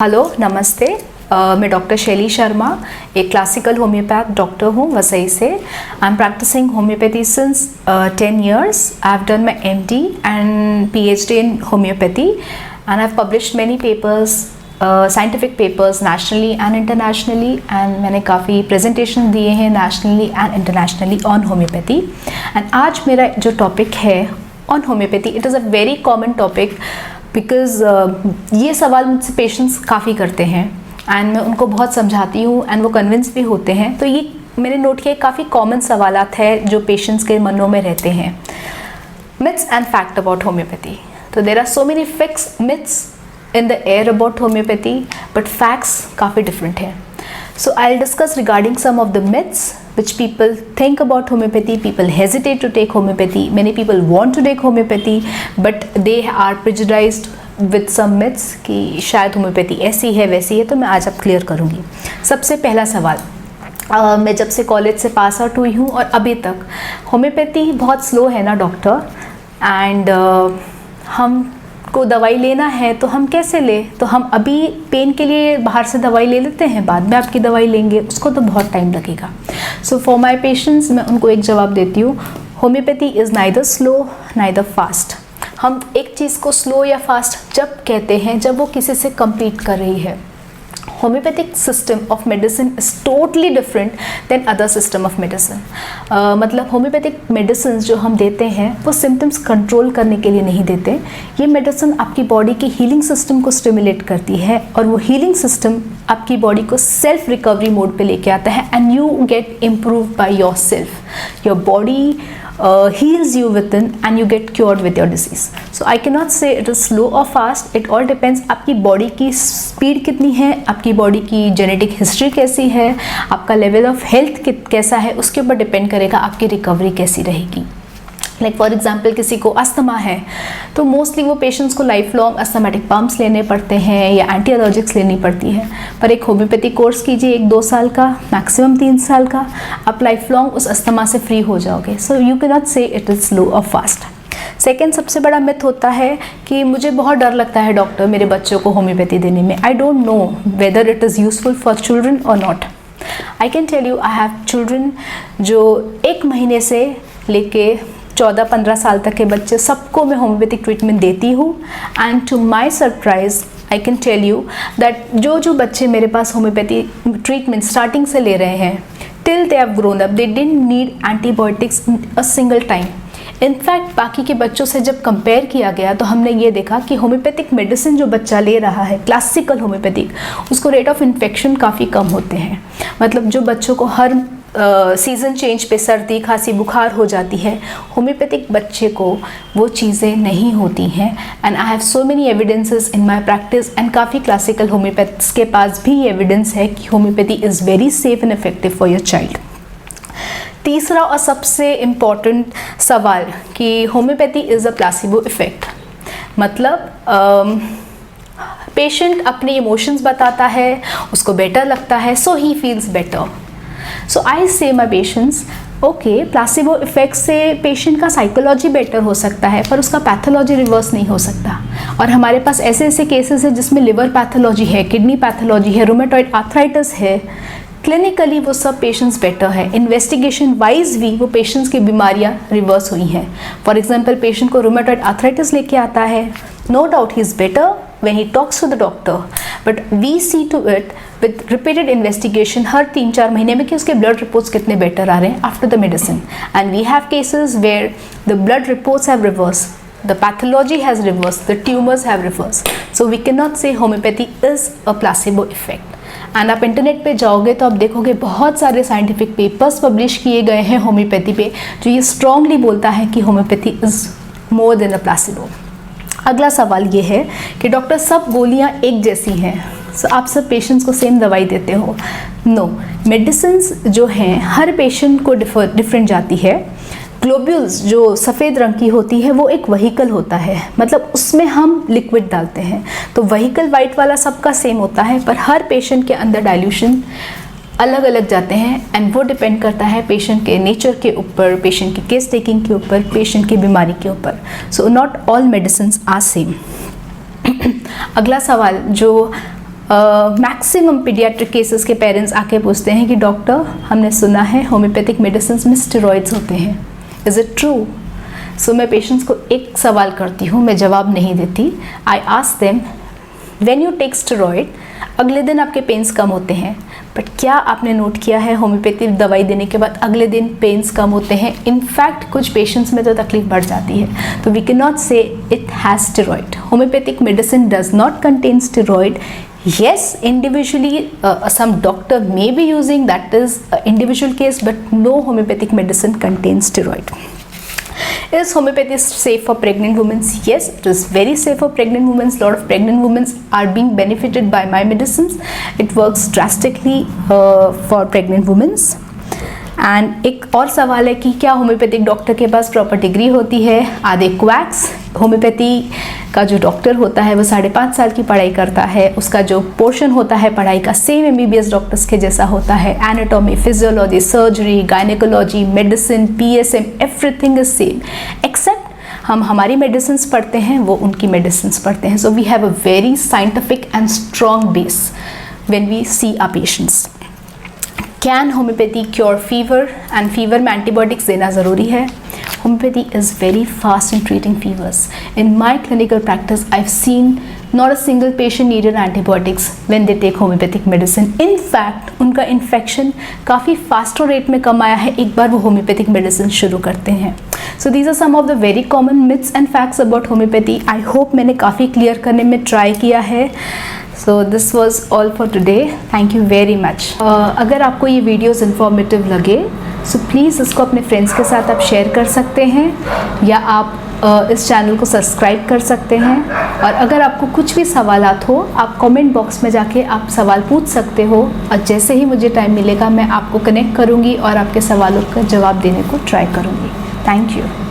Hello नमस्ते। मैं doctor शैली शर्मा, एक क्लासिकल होम्योपैथ डॉक्टर हूँ वसई से। I am practising homeopathy since 10 years. I have done my MD and PhD in homeopathy and I have published many papers, scientific papers nationally and internationally, and मैंने काफ़ी presentation दिए हैं nationally and internationally on homeopathy. And आज मेरा जो topic है on homeopathy, it is a very common topic because ये सवाल मुझसे पेशेंट्स काफ़ी करते हैं एंड मैं उनको बहुत समझाती हूँ एंड वो कन्विंस भी होते हैं। तो ये मैंने नोट किया काफ़ी कॉमन सवालात है जो पेशेंट्स के मनों में रहते हैं। Myths and fact about homeopathy. तो there are so many fix myths in the air about homeopathy, but facts काफ़ी डिफरेंट हैं। So I'll discuss regarding some of the myths which people think about homeopathy. People hesitate to take homeopathy. Many people want to take homeopathy, but they are prejudiced with some myths कि शायद homeopathy ऐसी है वैसी है। तो मैं आज अब क्लियर करूँगी। सबसे पहला सवाल, मैं जब से कॉलेज से पास आउट हुई हूँ और अभी तक होम्योपैथी बहुत स्लो है ना डॉक्टर, एंड हम को दवाई लेना है तो हम कैसे ले, तो हम अभी पेन के लिए बाहर से दवाई ले लेते हैं, बाद में आपकी दवाई लेंगे, उसको तो बहुत टाइम लगेगा। सो फॉर माई पेशेंट्स मैं उनको एक जवाब देती हूँ, homeopathy is neither slow neither fast. हम एक चीज़ को स्लो या फास्ट जब कहते हैं जब वो किसी से कम्पीट कर रही है। Homeopathic system of medicine is totally different than other system of medicine. मतलब होम्योपैथिक मेडिसिन जो हम देते हैं वो सिम्टम्स कंट्रोल करने के लिए नहीं देते। ये मेडिसिन आपकी बॉडी के हीलिंग सिस्टम को स्टिमुलेट करती है और वो हीलिंग सिस्टम आपकी बॉडी को सेल्फ रिकवरी मोड पे लेके आता है and you get improve by your self. Your body heals you within and you get cured with your disease. So I cannot say it is slow or fast. It all depends आपकी body की speed कितनी है, आपकी body की genetic history कैसी है, आपका level of health कैसा है, उसके ऊपर डिपेंड करेगा आपकी रिकवरी कैसी रहेगी। लाइक फॉर एग्जाम्पल किसी को अस्थमा है तो मोस्टली वो पेशेंट्स को लाइफ लॉन्ग अस्थमेटिक पम्प्स लेने पड़ते हैं या एंटी एलर्जिक्स लेनी पड़ती है। पर एक होम्योपैथी कोर्स कीजिए 1-2 साल का, मैक्सिमम 3 साल का, आप लाइफ लॉन्ग उस अस्थमा से फ्री हो जाओगे। सो यू कैन नॉट से इट इज़ स्लो और फास्ट। सेकेंड सबसे बड़ा मिथ होता है कि मुझे बहुत डर लगता है डॉक्टर मेरे बच्चों को होम्योपैथी देने में। I don't know whether it is useful for children or not. I can tell you I have children जो 1 महीने से लेके 14-15 साल तक के बच्चे सबको मैं होम्योपैथिक ट्रीटमेंट देती हूँ and to my surprise I can tell you that जो बच्चे मेरे पास होम्योपैथी ट्रीटमेंट स्टार्टिंग से ले रहे हैं till they have grown up, they didn't need antibiotics a single time. In fact बाकी के बच्चों से जब कंपेयर किया गया तो हमने ये देखा कि होम्योपैथिक मेडिसिन जो बच्चा ले रहा है क्लासिकल होम्योपैथिक, उसको रेट ऑफ इन्फेक्शन काफ़ी कम होते हैं। मतलब जो बच्चों को हर सीज़न चेंज पे सर्दी खांसी बुखार हो जाती है, होम्योपैथिक बच्चे को वो चीज़ें नहीं होती हैं। And I have so many evidences in my practice and काफ़ी क्लासिकल होम्योपैथ्स के पास भी ये एविडेंस है कि homeopathy is very safe and effective for your child. तीसरा और सबसे इम्पॉर्टेंट सवाल कि homeopathy is a placebo effect. मतलब पेशेंट अपने इमोशंस बताता है, उसको बेटर लगता है, सो ही फील्स बेटर। सो आई से my patients okay, placebo effect से पेशेंट का साइकोलॉजी बेटर हो सकता है पर उसका पैथोलॉजी रिवर्स नहीं हो सकता। और हमारे पास ऐसे ऐसे केसेस हैं जिसमें लिवर पैथोलॉजी है, किडनी पैथोलॉजी है, रूमेटॉइड आर्थराइटिस है। क्लिनिकली वो सब पेशेंट्स बेटर है, इन्वेस्टिगेशन वाइज भी वो पेशेंट्स की बीमारियां रिवर्स हुई हैं। फॉर एग्जांपल पेशेंट को रूमेटॉइड आर्थराइटिस लेके आता है, no doubt he is better when he talks to the doctor, but we see to it with repeated investigation हर 3-4 महीने में कि उसके blood reports कितने better आ रहे हैं after the medicine, and we have cases where the blood reports have reversed, the pathology has reversed, the tumors have reversed. So we cannot say homeopathy is a placebo effect. And आप internet पे जाओगे तो आप देखोगे बहुत सारे scientific papers publish किए गए हैं होम्योपैथी पे जो ये स्ट्रांगली बोलता है कि homeopathy is more than a placebo. अगला सवाल ये है कि डॉक्टर सब गोलियां एक जैसी हैं, सो आप सब पेशेंट्स को सेम दवाई देते हो। नो, मेडिसिन्स जो हैं हर पेशेंट को डिफरेंट जाती है। ग्लोब्यूल्स जो सफ़ेद रंग की होती है वो एक वहीकल होता है, मतलब उसमें हम लिक्विड डालते हैं, तो वहीकल वाइट वाला सबका सेम होता है पर हर पेशेंट के अंदर डाइल्यूशन अलग अलग जाते हैं एंड वो डिपेंड करता है पेशेंट के नेचर के ऊपर, पेशेंट की केस टेकिंग के ऊपर, पेशेंट की बीमारी के ऊपर। So not all medicines are same. अगला सवाल जो मैक्सिमम पीडियाट्रिक केसेस के पेरेंट्स आके पूछते हैं कि डॉक्टर, हमने सुना है होम्योपैथिक मेडिसिन में स्टेरॉइड्स होते हैं, इज़ इट ट्रू? सो मैं पेशेंट्स को एक सवाल करती हूँ, मैं जवाब नहीं देती। I ask them, when you take steroid, अगले दिन आपके पेन्स कम होते हैं, बट क्या आपने नोट किया है होम्योपैथिक दवाई देने के बाद अगले दिन पेन्स कम होते हैं? इनफैक्ट कुछ पेशेंट्स में तो तकलीफ बढ़ जाती है। तो वी कैन नॉट से it has steroid. Homeopathic medicine does not contain steroid. Yes, individually some doctor may be using, that is individual case, but no homeopathic medicine contains steroid. Is homeopathy safe for pregnant women? Yes, it is very safe for pregnant women. A lot of pregnant women are being benefited by my medicines. It works drastically for pregnant women. And एक और सवाल है कि क्या homeopathic doctor के पास proper degree होती है? आधे क्वैक्स। होम्योपैथी का जो डॉक्टर होता है वो 5.5 साल की पढ़ाई करता है, उसका जो पोर्शन होता है पढ़ाई का सेम MBBS डॉक्टर्स के जैसा होता है। Anatomy, physiology, surgery, gynaecology, medicine, PSM, everything is same, except हम हमारी मेडिसिन पढ़ते हैं, वो उनकी मेडिसिन पढ़ते हैं। So we have a very scientific and strong base when we see our patients. Can homeopathy cure fever? And fever में antibiotics देना ज़रूरी है। Homeopathy is very fast in treating fevers. In my clinical practice I have seen not a single patient needed antibiotics when they take homeopathic medicine. In fact उनका infection काफ़ी faster rate में कम आया है एक बार वो होम्योपैथिक मेडिसिन शुरू करते हैं. So these are some of the very common myths and facts about homeopathy. I hope मैंने काफ़ी क्लियर करने में ट्राई किया है. So this was all for today. Thank you very much. अगर आपको ये वीडियोज़ इन्फॉर्मेटिव लगे सो प्लीज़ इसको अपने फ्रेंड्स के साथ आप शेयर कर सकते हैं या आप इस चैनल को सब्सक्राइब कर सकते हैं. और अगर आपको कुछ भी सवालात हो आप कमेंट बॉक्स में जाके आप सवाल पूछ सकते हो और जैसे ही मुझे टाइम मिलेगा मैं आपको कनेक्ट करूँगी और आपके सवालों का जवाब देने को ट्राई करूँगी. Thank you.